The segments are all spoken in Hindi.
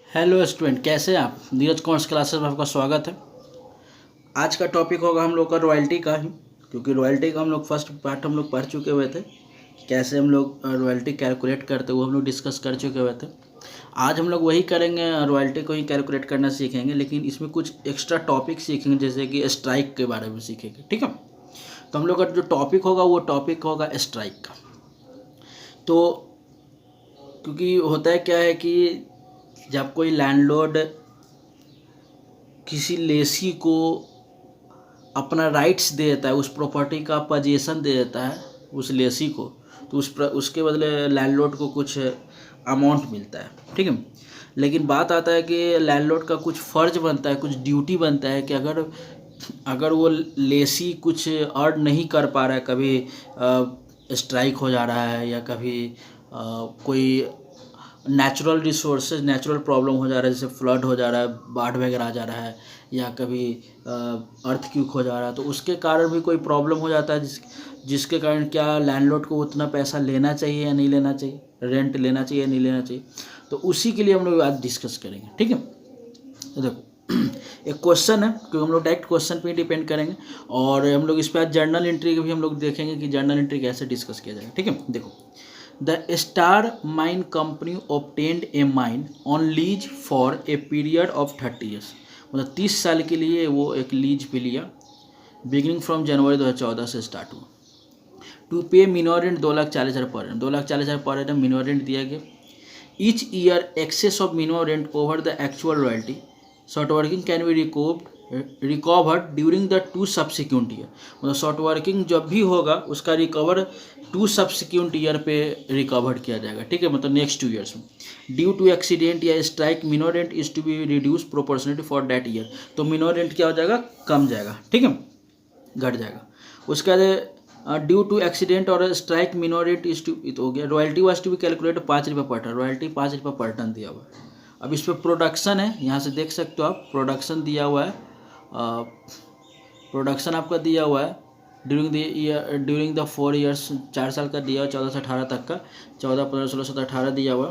हेलो स्टूडेंट, कैसे हैं आप। नीरज कॉमर्स क्लासेस में आपका स्वागत है। आज का टॉपिक होगा हम लोग का रॉयल्टी का ही, क्योंकि रॉयल्टी का हम लोग फर्स्ट पार्ट हम लोग पढ़ चुके हुए थे। कैसे हम लोग रॉयल्टी कैलकुलेट करते वो हम लोग डिस्कस कर चुके हुए थे। आज हम लोग वही करेंगे, रॉयल्टी को ही कैलकुलेट करना सीखेंगे, लेकिन इसमें कुछ एक्स्ट्रा टॉपिक सीखेंगे, जैसे कि स्ट्राइक के बारे में सीखेंगे। ठीक है, तो हम लोग का जो टॉपिक होगा वो टॉपिक होगा स्ट्राइक का। तो क्योंकि होता है क्या है कि जब कोई लैंडलॉर्ड किसी लेसी को अपना राइट्स दे देता है, उस प्रॉपर्टी का पोजीशन दे देता है उस लेसी को, तो उसके बदले लैंडलॉर्ड को कुछ अमाउंट मिलता है। ठीक है, लेकिन बात आता है कि लैंडलॉर्ड का कुछ फ़र्ज बनता है, कुछ ड्यूटी बनता है कि अगर वो लेसी कुछ अर्न नहीं कर पा रहा है, कभी स्ट्राइक हो जा रहा है या कभी कोई नेचुरल रिसोर्सेज नेचुरल प्रॉब्लम हो जा रहा है, जैसे फ्लड हो जा रहा है, बाढ़ वगैरह आ जा रहा है, या कभी अर्थक्वेक हो जा रहा है, तो उसके कारण भी कोई प्रॉब्लम हो जाता है, जिसके कारण क्या लैंडलॉर्ड को उतना पैसा लेना चाहिए या नहीं लेना चाहिए, रेंट लेना चाहिए या नहीं लेना चाहिए। तो उसी के लिए हम लोग आज डिस्कस करेंगे। ठीक है, तो देखो एक क्वेश्चन है, क्योंकि हम लोग डायरेक्ट क्वेश्चन पे ही डिपेंड करेंगे, और हम लोग इस पर जर्नल एंट्री के भी हम लोग देखेंगे कि जर्नल एंट्री कैसे डिस्कस किया जाएगा। ठीक है, देखो The Star Mine Company obtained a mine on lease for a period of 30 years। मतलब 30 साल के लिए वो एक लीज पे लिया, बिगिनिंग फ्रॉम जनवरी 2014 से स्टार्ट हुआ। टू पे minimum rent 2,40,000 per annum, 2,40,000 per annum minimum rent दिया गया। Each year excess of minimum rent over the actual royalty short working can be recovered during the 2 subsequent year. मतलब शॉर्ट वर्किंग जब भी होगा उसका रिकवर 2 सब्सिक्वेंट ईयर पे रिकवर किया जाएगा। ठीक है, मतलब नेक्स्ट 2 ईयर्स में। ड्यू टू एक्सीडेंट या strike minimum rent is to be reduce proportionately for that year. तो मिनिमम रेंट क्या हो जाएगा, कम जाएगा। ठीक है, घट जाएगा। उसके बाद ड्यू टू एक्सीडेंट और strike minimum rent is to, तो हो गया। Royalty was to be calculate 5 रुपये पर टन, रॉयल्टी 5 रुपये पर टन दिया हुआ है। अब इस पर प्रोडक्शन है, यहाँ से देख सकते हो आप, प्रोडक्शन दिया हुआ है। प्रोडक्शन आपका दिया हुआ है ड्यूरिंग द 4 ईयर्स, 4 साल का दिया हुआ, 14 से 18 तक का, 14, 15, 16, 17, 18 दिया हुआ।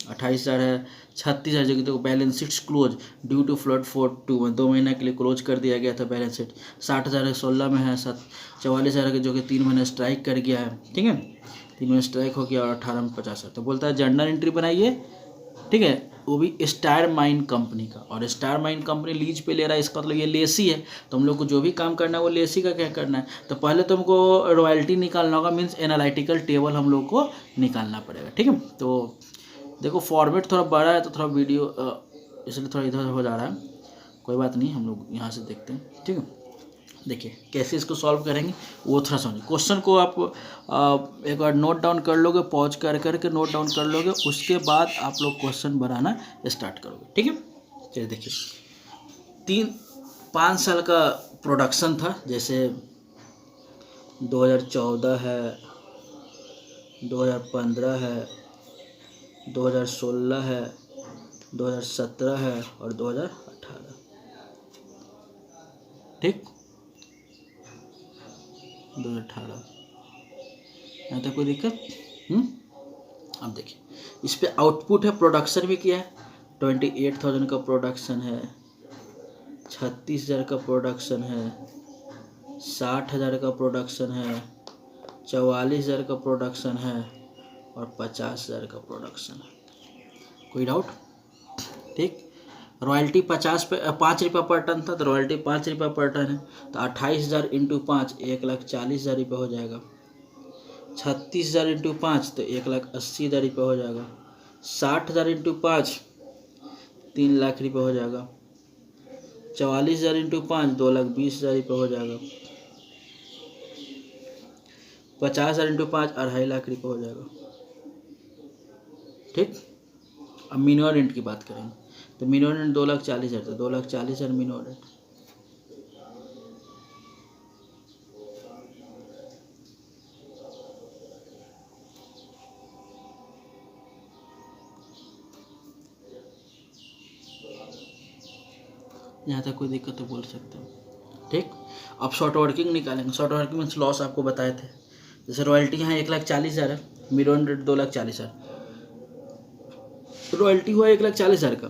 28,000 है, 36,000 जो कि तो balance sheets close due to flood 2 महीने के लिए क्लोज कर दिया गया था बैलेंस शीट। 60,000 16 में है, 44,000 जो कि 3 महीने स्ट्राइक कर गया है। ठीक है, 3 महीने स्ट्राइक हो गया, और 18 में 50 है। तो बोलता है जर्नल एंट्री बनाइए। ठीक है, वो भी स्टार माइन कंपनी का, और स्टार माइन कंपनी लीज पे ले रहा है, इसका मतलब ये लेसी है। तो हम लोग को जो भी काम करना है वो लेसी का क्या करना है। तो पहले तो हमको रॉयल्टी निकालना होगा, मीन्स एनालिटिकल टेबल हम लोग को निकालना पड़ेगा। ठीक है, तो देखो फॉर्मेट थोड़ा बड़ा है तो थोड़ा वीडियो इसलिए थोड़ा इधर हो जा रहा है, कोई बात नहीं, हम लोग यहाँ से देखते हैं। ठीक है, देखिए कैसे इसको सॉल्व करेंगे वो थोड़ा समझिए। क्वेश्चन को आप एक बार नोट डाउन कर लोगे, पॉज कर करके नोट डाउन कर लोगे, उसके बाद आप लोग क्वेश्चन बनाना स्टार्ट करोगे। ठीक है, चलिए देखिए 5 साल का प्रोडक्शन था, जैसे 2014 है, 2015 है, 2016 है, 2017 है और 2018। ठीक, 2018 यहाँ तक कोई दिक्कत। अब देखिए इस पे आउटपुट है, प्रोडक्शन भी किया है। 28,000 का प्रोडक्शन है, 36,000 का प्रोडक्शन है, 60,000 का प्रोडक्शन है, 44,000 का प्रोडक्शन है और 50,000 का प्रोडक्शन है। कोई डाउट। ठीक, रॉयल्टी 5 रुपये पर टन था, तो रॉयल्टी 5 रुपये पर टन है, तो 28,000 इंटू 5 1,40,000 रुपये हो जाएगा। 36,000 इंटू 5 तो 1,80,000 रुपये हो जाएगा। 60,000 इंटू 5 3 लाख रुपये हो जाएगा। 44,000 इंटू 5 2,20,000 रुपये हो जाएगा। 50,000 इंटू 5 2.5 लाख रुपये हो जाएगा। ठीक, अब मिनिमम रेंट की बात करेंगे, तो मिनिमम रेंट 2,40,000, तो 2,40,000 मिनिमम रेंट। यहाँ तक कोई दिक्कत तो बोल सकते हो। ठीक, अब शॉर्ट वर्किंग निकालेंगे। शॉर्ट वर्किंग मीन्स लॉस आपको बताए थे, जैसे रॉयल्टी यहाँ 1,40,000 है, मिनिमम रेट 2,40,000, रॉयल्टी हुआ 1,40,000 का,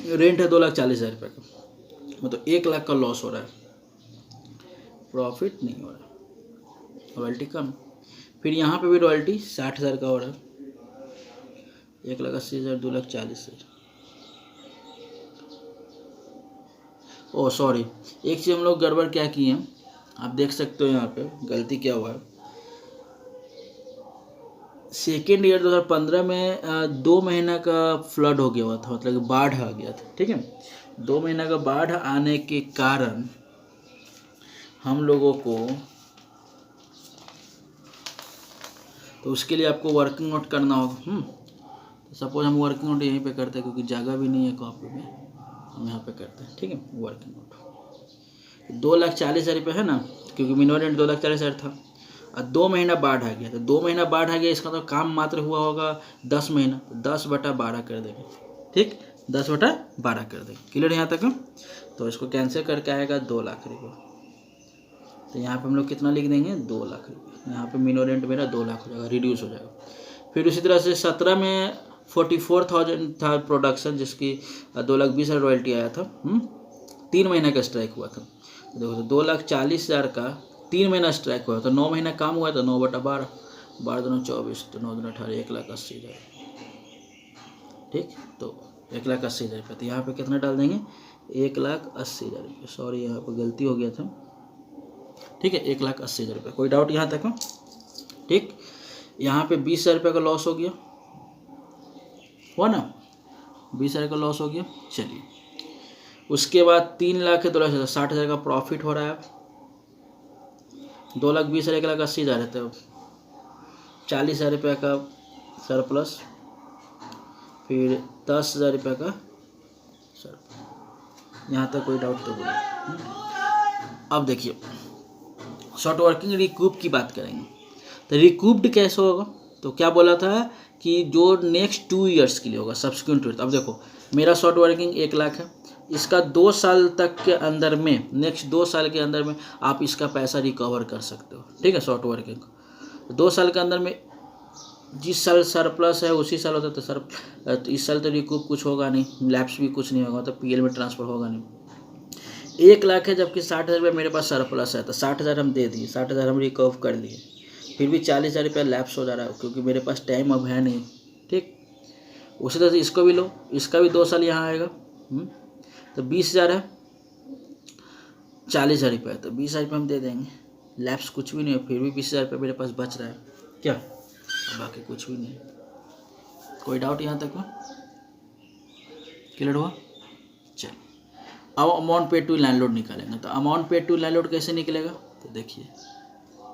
रेंट है 2,40,000 रुपये का, मतलब 1 लाख का लॉस हो रहा है, प्रॉफिट नहीं हो रहा है, रॉयल्टी कम। फिर यहाँ पे भी रॉयल्टी 60,000 का हो रहा है, 1,80,000, 2,40,000। ओह सॉरी, एक चीज़ हम लोग गड़बड़ क्या किए हैं, आप देख सकते हो यहाँ पे गलती क्या हुआ है। सेकेंड ईयर 2015 में 2 महीना का फ्लड हो गया हुआ था, मतलब कि बाढ़ आ गया था, ठीक है। 2 महीना का बाढ़ आने के कारण हम लोगों को, तो उसके लिए आपको वर्किंग नोट करना होगा। तो सपोज हम वर्किंग नोट यहीं पे करते हैं, क्योंकि जगह भी नहीं है कॉपी में, हम यहाँ पे करते हैं, ठीक है। वर्किंग नोट 2,40,000 रुपये है ना, क्योंकि मिनिमम रेंट 2,40,000 था, और 2 महीना बाढ़ आ गया, तो 2 महीना बाढ़ आ गया, इसका तो काम मात्र हुआ होगा 10 महीना, 10/12 कर देंगे, ठीक, 10/12 कर देंगे। क्लियर यहाँ तक? तो इसको कैंसिल करके आएगा 2 लाख रुपये, तो यहाँ पे हम लोग कितना लिख देंगे, 2 लाख रुपये। यहाँ पे मिनिमम रेंट मेरा 2 लाख हो जाएगा, रिड्यूस हो जाएगा। फिर उसी तरह से 17 में 44,000 था प्रोडक्शन, जिसकी 2,20,000 रॉयल्टी आया था। 3 महीने का स्ट्राइक हुआ था, देखो तो 2,40,000 का 3 महीना स्ट्राइक हुआ, तो 9 महीना काम हुआ, तो 9/12, 12×2 = 24, तो 9×18, 1,80,000, ठीक। तो 1,80,000 रुपये, तो यहाँ पे कितना डाल देंगे, 1,80,000 रुपये। सॉरी, यहाँ पर गलती हो गया था, ठीक है, 1,80,000 रुपये। कोई डाउट यहाँ तक? ठीक। यहाँ पे 20,000 रुपये का लॉस हो गया, हुआ ना, 20,000 का लॉस हो गया। चलिए, उसके बाद 3 लाख है, 2,60,000 का प्रॉफिट हो रहा है। 2,20,000, 1,80,000 है, तो 40,000 रुपये का सरप्लस, फिर 10,000 रुपये का सरप्लस। यहाँ तक कोई डाउट तो बोलिए। अब देखिए, शॉर्ट वर्किंग रिकूप की बात करेंगे, तो रिकूप्ड कैसे होगा, तो क्या बोला था कि जो नेक्स्ट 2 ईयर्स के लिए होगा, सब्सिक्वेंट ईयर। अब देखो, मेरा शॉर्ट वर्किंग 1 लाख है, इसका 2 साल तक के अंदर में, नेक्स्ट 2 साल के अंदर में आप इसका पैसा रिकवर कर सकते हो, ठीक है। शॉर्ट वर्किंग 2 साल के अंदर में, जिस साल सरप्लस है उसी साल होता है, तो इस साल तो रिकूप कुछ होगा नहीं, लैप्स भी कुछ नहीं होगा, तो पीएल में ट्रांसफर होगा नहीं। 1 लाख है, जबकि 60,000 रुपये मेरे पास सरप्लस है, तो 60,000 हम दे दिए, 60,000 हम रिकवर कर लिए, फिर भी 40,000 रुपया लैप्स हो जा रहा है, क्योंकि मेरे पास टाइम अब है नहीं, ठीक। उसी तरह से इसको भी लो, इसका भी 2 साल यहाँ आएगा, तो 20,000 है, 40,000 रुपये, तो 20,000 रुपये हम दे देंगे, लैप्स कुछ भी नहीं है, फिर भी 20,000 रुपये मेरे पास बच रहा है, क्या, बाकी कुछ भी नहीं। कोई डाउट यहाँ तक? क्लियर हुआ? चल, अब अमाउंट पेड टू लैंडलॉर्ड निकालेंगे, तो अमाउंट पेड टू लैंडलॉर्ड कैसे निकलेगा, तो देखिए,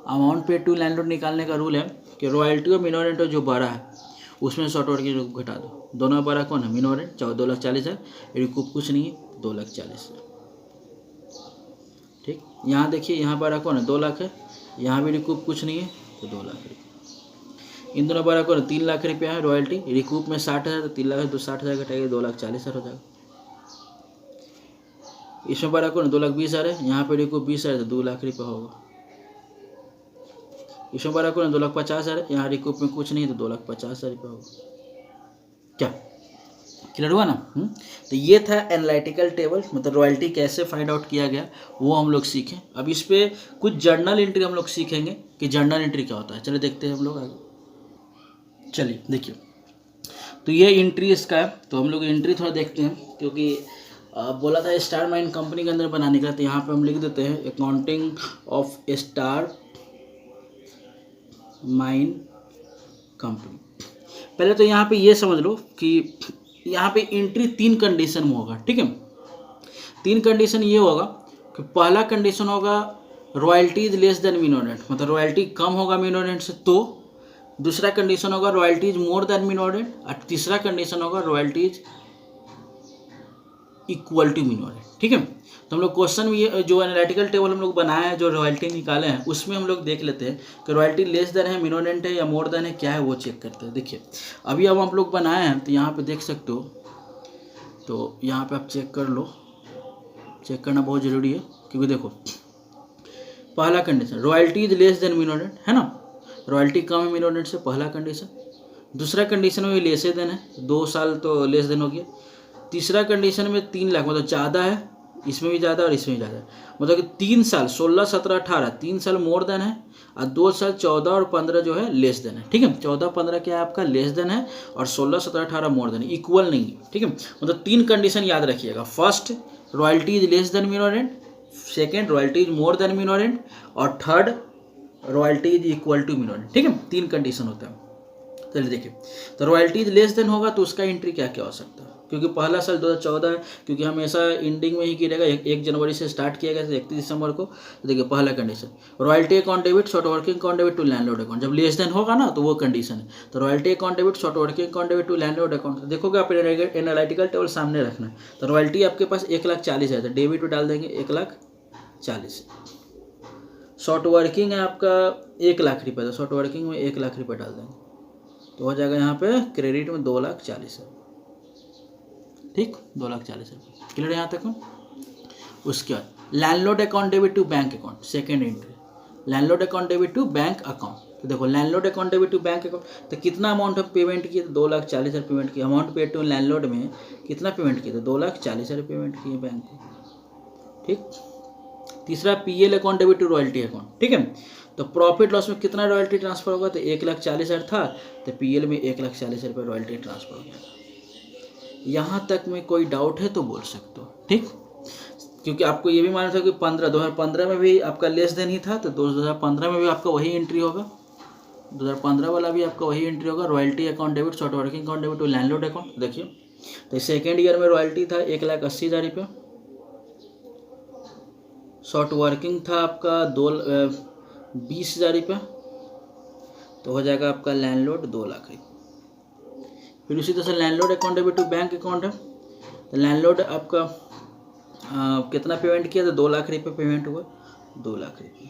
अमाउंट पेड टू लैंडलॉर्ड निकालने का रूल है कि रॉयल्टी और मिनिमम रेंट जो बढ़ा है उसमें शॉर्ट वर्किंग घटा दो, दोनों में बढ़ा कौन है, मिनिमम रेंट, 2,40,000, रिकूप कुछ नहीं है, 2,40,000, ठीक। यहाँ देखिए, यहाँ बढ़ा कौन है, 2 लाख है, यहाँ भी रिकूप कुछ नहीं है, तो 2 लाख रुपये। इन दोनों बढ़ा कौन है, 3 लाख रुपया है रॉयल्टी, रिकूप में 60,000, तो 3 लाख 60,000 घटाएगा, 2,40,000 हो जाएगा। इसमें बढ़ा कौन है, 2,20,000 है, यहाँ पे रिकूप 20,000, तो 2 लाख रुपये होगा। इसमें बड़ा कौन है, 2,50,000 है, यहाँ रिकूप में कुछ नहीं, तो 2,50,000 रुपये होगा। क्या क्लियर हुआ ना? तो ये था एनालिटिकल टेबल, मतलब रॉयल्टी कैसे फाइंड आउट किया गया वो हम लोग सीखें। अब इस पे कुछ जर्नल एंट्री हम लोग सीखेंगे कि जर्नल एंट्री क्या होता है। चलिए देखते हैं हम लोग आगे। चलिए देखिए, तो ये एंट्री इसका है, तो हम लोग एंट्री थोड़ा देखते हैं, क्योंकि बोला था स्टार माइन कंपनी के अंदर बनाने का, तो यहाँ पे हम लिख देते हैं accounting of star mine company. पहले तो यहाँ पे ये समझ लो कि यहाँ पे एंट्री 3 कंडीशन में होगा, ठीक है। 3 कंडीशन ये होगा कि पहला कंडीशन होगा royalties less than minimum rent, मतलब रॉयल्टी कम होगा मिनिमम रेंट से, तो दूसरा कंडीशन होगा royalties more than minimum rent, और तीसरा कंडीशन होगा royalties equal to minimum rent, ठीक है। तो हम लोग क्वेश्चन में ये जो एनालिटिकल टेबल हम लोग बनाए हैं, जो रॉयल्टी निकाले हैं, उसमें हम लोग देख लेते हैं कि रॉयल्टी लेस देन है, मिनिमम रेंट है या मोर देन है, क्या है वो चेक करते हैं। देखिए अभी अब हम लोग बनाए हैं, तो यहाँ पे देख सकते हो, तो यहाँ पे आप चेक कर लो, चेक करना बहुत ज़रूरी है, क्योंकि देखो पहला condition royalties less than minimum rent है ना, रॉयल्टी कम है मिनिमम रेंट से, पहला कंडीशन। दूसरा कंडीशन में लेस देन है, 2 साल तो लेस देन हो गया। तीसरा कंडीशन में 3 लाख मतलब ज़्यादा है, इसमें भी ज़्यादा और इसमें भी ज़्यादा है, मतलब कि 3 साल 16, 17, 18 3 साल मोर देन है और 2 साल 14 और 15 जो है लेस देन है। ठीक है, 14, 15 क्या है आपका लेस देन है और 16, 17, 18 मोर देन है, इक्वल नहीं है। ठीक है, मतलब 3 कंडीशन याद रखिएगा। First, royalty is less than minimum rent, second, royalty is more than minimum rent और third, royalty is equal to minimum rent. ठीक है, 3 कंडीशन होता है। चलिए देखिए, तो रॉयल्टी इज लेस देन होगा तो उसका एंट्री क्या क्या हो सकता है, क्योंकि पहला साल 2014 है, क्योंकि हमेशा एंडिंग में ही गिरेगा, 1 जनवरी से स्टार्ट किया गया 31 दिसंबर को। तो देखिए पहला condition, royalty account debit short working account debit to landlord account, जब लेस देन होगा ना तो वो कंडीशन है। तो royalty account debit short working account debit to landlord account, देखोगे आप एनालिटिकल टेबल सामने रखना है। तो रॉयल्टी आपके पास 1,40,000 है, तो डेबिट में डाल देंगे 1,40,000। शॉर्ट वर्किंग है आपका 1,00,000 रुपये, तो शॉर्ट वर्किंग में 1,00,000 रुपये डाल देंगे, तो हो जाएगा यहाँ पे क्रेडिट में 2,40,000। ठीक, 2,40,000 रुपये। क्लियर यहाँ तक में। उसके बाद landlord account debit to bank account, second entry, landlord account debit to bank account. तो देखो landlord account debit to bank account, तो कितना अमाउंट हम पेमेंट किए, तो 2,40,000 पेमेंट किए। अमाउंट पेड टू लैंडलॉर्ड में कितना पेमेंट किए, तो 2,40,000 पेमेंट किए बैंक को। ठीक, तीसरा PL account debit to royalty account. ठीक है, तो प्रॉफिट लॉस में कितना रॉयल्टी ट्रांसफर होगा, तो 1,40,000 था, तो पीएल में 1,40,000 रुपये रॉयल्टी ट्रांसफर हो गया। यहाँ तक में कोई डाउट है तो बोल सकते हो। ठीक, क्योंकि आपको ये भी मालूम था कि 2015 में भी आपका लेस देन ही था, तो 2015 में भी आपका वही एंट्री होगा, 2015 वाला भी आपका वही एंट्री होगा। Royalty account debit short working account debit to landlord account. देखिए, तो सेकेंड ईयर में रॉयल्टी था 1,80,000 रुपये, शॉर्ट वर्किंग था आपका 20,000 रुपये, तो हो जाएगा आपका लैंडलॉर्ड 2,00,000 रुपये। फिर उसी तरह से landlord account debit to bank account है, तो लैंडलॉर्ड आपका कितना पेमेंट किया, तो 2,00,000 रुपये पेमेंट हुआ, 2,00,000 रुपये।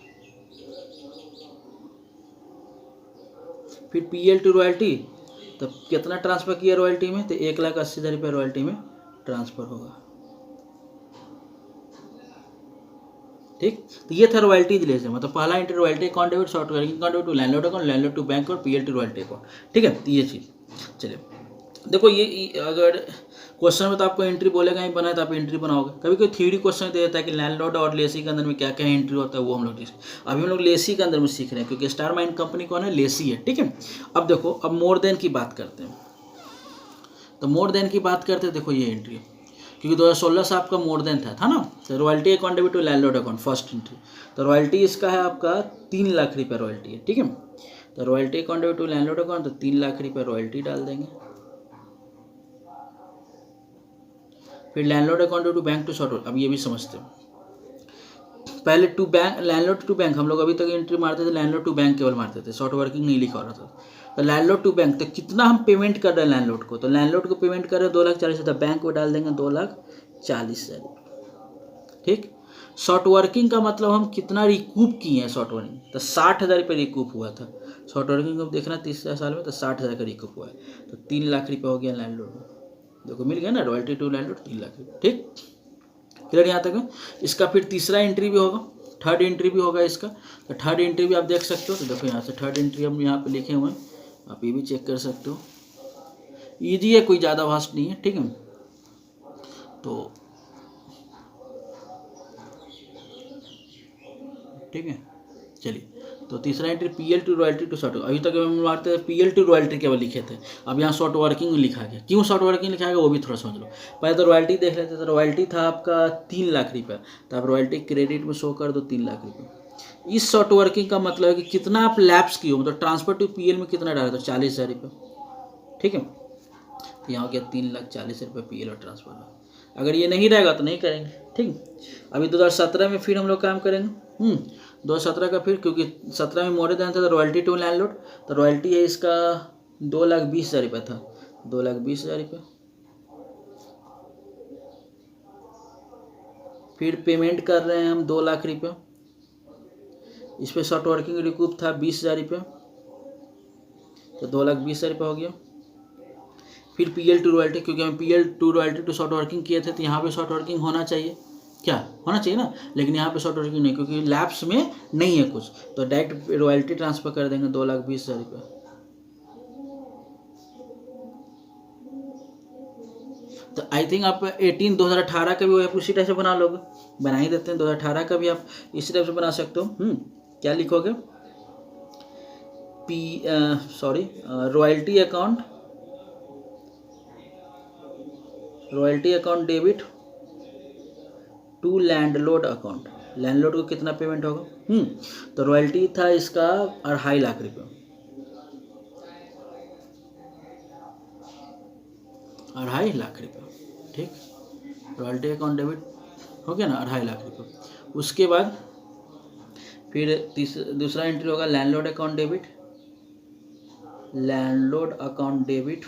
फिर पीएल टू रॉयल्टी, तो कितना ट्रांसफ़र किया रॉयल्टी में, तो 1,80,000 रुपये रॉयल्टी में ट्रांसफ़र होगा। ठीक, तो ये था रॉयल्टी लेस, मतलब पहला entry royalty account debit short working account debit to landlord account, landlord to bank और पीएल टू रॉयल्टी अकाउंट। ठीक है, तो ये चीज़। चलिए देखो, ये अगर क्वेश्चन में तो आपको एंट्री बोलेगा ही बनाए तो आप एंट्री बनाओगे। कभी कोई थ्योरी क्वेश्चन दे देता है कि लैंडलॉर्ड और लेसी के अंदर में क्या क्या एंट्री होता है, वो हम लोग अभी हम लोग लेसी के अंदर में सीख रहे हैं, क्योंकि स्टार माइंड कंपनी कौन है, लेसी है। ठीक है, अब देखो, अब मोर देन की बात करते हैं। तो मोर देन की बात करते हैं, देखो ये एंट्री, क्योंकि 2016 से आपका मोर देन था ना। तो royalty account debit to landlord account first entry, तो रॉयल्टी इसका है आपका 3,00,000 रुपये रॉयल्टी है। ठीक है, तो royalty account debit to landlord account, तो 3,00,000 रुपये रॉयल्टी डाल देंगे। फिर landlord account to bank to short, अब ये भी समझते हो। पहले to bank, landlord to bank हम लोग अभी तक एंट्री मारते थे, लैंडलॉर्ड टू बैंक केवल मारते थे, शॉर्ट वर्किंग नहीं लिखा हो रहा था। तो लैंडलॉर्ड टू बैंक, तो कितना हम पेमेंट कर रहे हैं लैंडलॉर्ड को, तो लैंडलॉर्ड को पेमेंट कर रहे हैं 2,40,000, तो बैंक को डाल देंगे 2,40,000। ठीक, शॉर्ट वर्किंग का मतलब हम कितना रिकूप किए हैं शॉर्ट वर्किंग, तो 60,000 रुपये रिकूप हुआ था शॉर्ट वर्किंग को देखना 30 साल में, तो 60,000 का रिकूप हुआ है, तो 3,00,000 रुपये हो गया लैंडलॉर्ड में। देखो मिल गया ना, रॉयल्टी टू लैंडलॉर्ड 3,00,000 रुपये। ठीक, क्लियर यहाँ तक है। इसका फिर तीसरा एंट्री भी होगा, थर्ड एंट्री भी होगा इसका, तो थर्ड एंट्री भी आप देख सकते हो। तो देखो यहाँ से थर्ड एंट्री हम यहाँ पे लिखे हुए हैं, आप ये भी चेक कर सकते हो, ईजी है, कोई ज़्यादा वास्ट नहीं है। ठीक है, तो ठीक है, चलिए, तो तीसरा entry PL to royalty to short, अभी तक हम मारते हैं पीएल टू रॉयल्टी केवल लिखे थे, अब यहाँ शॉर्ट वर्किंग लिखा गया। क्यों शॉर्ट वर्किंग लिखा गया वो भी थोड़ा समझ लो। पहले तो रॉयल्टी देख लेते, तो रॉयल्टी था आपका 3,00,000 रुपये, तो आप रॉयल्टी क्रेडिट में शो कर दो 3,00,000 रुपये। इस शॉर्ट वर्किंग का मतलब है कि कितना आप लैप्स किए हो, मतलब ट्रांसफर टू पीएल में कितना डाला, तो 40,000 रुपये। ठीक है, तो यहाँ हो गया 3,40,000 रुपये पीएल और ट्रांसफर। अगर ये नहीं रहेगा तो नहीं करेंगे। ठीक, अभी 2017 में फिर हम लोग काम करेंगे। 2017 का फिर, क्योंकि 17 में मोरे देन था, तो रॉयल्टी टू लैंडलॉर्ड, तो रॉयल्टी है इसका 2,20,000 रुपये था, 2,20,000 रुपये। फिर पेमेंट कर रहे हैं हम 2,00,000 रुपये, इस पर शॉर्ट वर्किंग रिकूप था 20,000 रुपये, तो 2,20,000 रुपये हो गया। फिर पीएल टू रॉयल्टी, क्योंकि हम PL to royalty to short working किए थे, तो यहाँ पे शॉर्ट वर्किंग होना चाहिए, क्या होना चाहिए ना, लेकिन यहाँ पे शॉर्ट वर्किंग नहीं, क्योंकि लैप्स में नहीं है कुछ, तो डायरेक्ट रॉयल्टी ट्रांसफर कर देंगे 2,20,000 रुपये। तो आई थिंक आप 2018 का भी आप उसी टाइप से बना लोगे, बना ही देते हैं। 2018 का भी आप इसी टाइप से बना सकते हो। क्या लिखोगे, royalty account debit to landlord account. Landlord को कितना पेमेंट होगा, तो रॉयल्टी था इसका 2.5 लाख रुपये, 2.5 लाख रुपये, ठीक। रॉयल्टी अकाउंट डेबिट हो गया ना, 2.5 लाख रुपये। उसके बाद फिर दूसरा एंट्री होगा landlord account debit, landlord account debit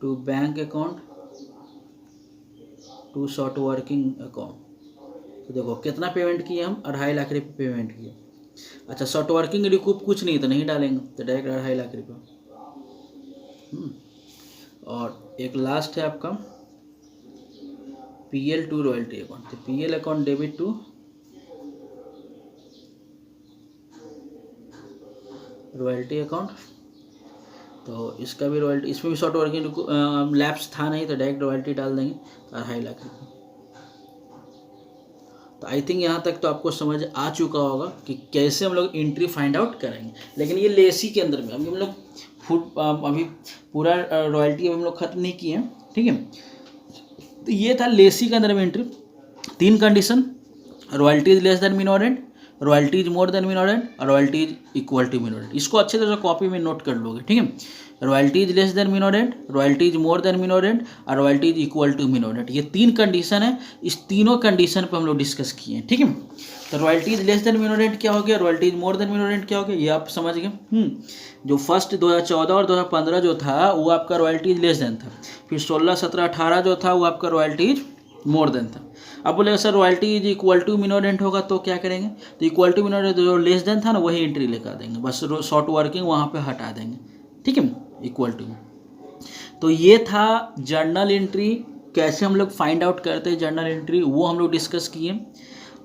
to bank account to short working account. तो देखो कितना पेमेंट किए हम, 2.5 लाख रुपये पेमेंट किए। अच्छा, शॉर्ट वर्किंग रिकूप कुछ नहीं तो नहीं डालेंगे, तो डायरेक्ट 2.5 लाख रुपये। और एक लास्ट है आपका PL टू रॉयल्टी अकाउंट। तो PL account debit to royalty account, तो इसका भी रॉयल्टी, इसमें भी शॉर्ट वर्किंग लैप्स था नहीं तो डायरेक्ट रॉयल्टी डाल देंगे, तो 2.5 लाख रुपये। तो आई थिंक यहाँ तक तो आपको समझ आ चुका होगा कि कैसे हम लोग एंट्री फाइंड आउट करेंगे। लेकिन ये लेसी के अंदर में अभी हम लोग अभी पूरा रॉयल्टी हम लोग खत्म नहीं किए हैं, ठीक है। तो ये था लेसी के अंदर में entry. 3 condition, royalty is less than minimum rent, royalty is more than minimum rent और royalty is equal to minimum rent. इसको अच्छे तरह से कॉपी में नोट कर लोगे, ठीक है। Royalty is less than minimum rent, royalty is more than minimum rent और royalty is equal to minimum rent. ये 3 कंडीशन है, इस तीनों कंडीशन पर हम लोग डिस्कस किए हैं, ठीक है। तो रॉयल्टी इज लेस देन मिनोरेंट क्या हो गया, रॉयल्टी इज मोर देन मिनोरेंट क्या हो गया, ये आप समझ गए। जो फर्स्ट 2014 और 2015 जो था वो आपका रॉयल्टी इज लेस देन था, फिर 16, 17, 18 जो था वो आपका रॉयल्टी इज मोर देन था। अब बोलेगा sir royalty is equal to minimum rent होगा तो क्या करेंगे, तो इक्वल टू मिनोरेंट जो लेस देन था ना वही एंट्री लेकर देंगे, बस शॉर्ट वर्किंग वहाँ पे हटा देंगे, ठीक है, इक्वल टू। तो ये था जर्नल एंट्री, कैसे हम लोग फाइंड आउट करते हैं जर्नल एंट्री, वो हम लोग डिस्कस किए।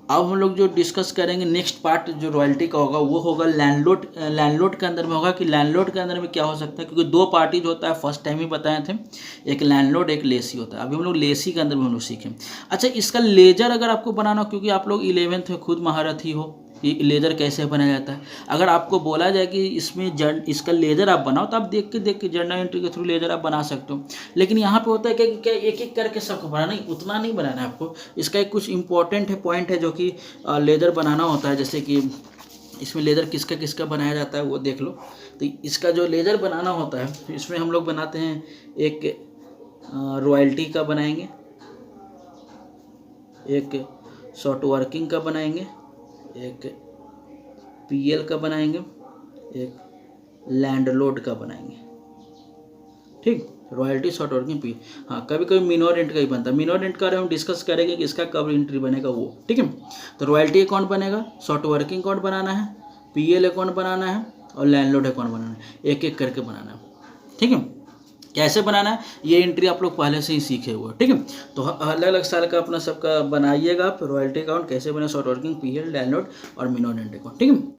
अब हम लोग जो डिस्कस करेंगे नेक्स्ट पार्ट जो रॉयल्टी का होगा वो होगा लैंडलॉर्ड के अंदर में होगा कि लैंडलॉर्ड के अंदर में क्या हो सकता है, क्योंकि 2 पार्टीज होता है, फर्स्ट टाइम ही बताए थे, एक लैंडलॉर्ड एक लेसी होता है। अभी हम लोग लेसी के अंदर में हम लोग सीखें। अच्छा, इसका लेजर अगर आपको बनाना हो, क्योंकि आप लोग 11th में खुद महारथी हो कि लेजर कैसे बनाया जाता है, अगर आपको बोला जाए कि इसमें इसका लेजर आप बनाओ तो आप देख के जर्नल एंट्री के थ्रू लेजर आप बना सकते हो। लेकिन यहाँ पे होता है कि क्या एक एक करके सबको बनाना, नहीं उतना नहीं बनाना है आपको। इसका एक कुछ इंपॉर्टेंट है पॉइंट है जो कि लेजर बनाना होता है, जैसे कि इसमें लेजर किसका किसका बनाया जाता है वो देख लो। तो इसका जो लेजर बनाना होता है इसमें हम लोग बनाते हैं, एक रॉयल्टी का बनाएंगे, एक शॉर्ट वर्किंग का बनाएंगे, एक PL का बनाएंगे, एक लैंडलॉर्ड का बनाएंगे, ठीक। रॉयल्टी शॉर्ट वर्किंग PL, हाँ कभी कभी मिनोरेंट का ही बनता है। मिनोरेंट का हम डिस्कस करेंगे कि इसका कब एंट्री बनेगा वो, ठीक है। तो रॉयल्टी अकाउंट बनेगा, शॉर्ट वर्किंग अकाउंट बनाना है, PL अकाउंट बनाना है और लैंडलॉर्ड अकाउंट बनाना है, एक एक करके बनाना है, ठीक है। कैसे बनाना है ये एंट्री आप लोग पहले से ही सीखे हुए, ठीक है। तो अलग अलग साल का अपना सबका बनाइएगा आप रॉयल्टी अकाउंट कैसे बने, शॉर्ट वर्किंग, PL, लैंडलॉर्ड और मिनोरेंट अकाउंट, ठीक है।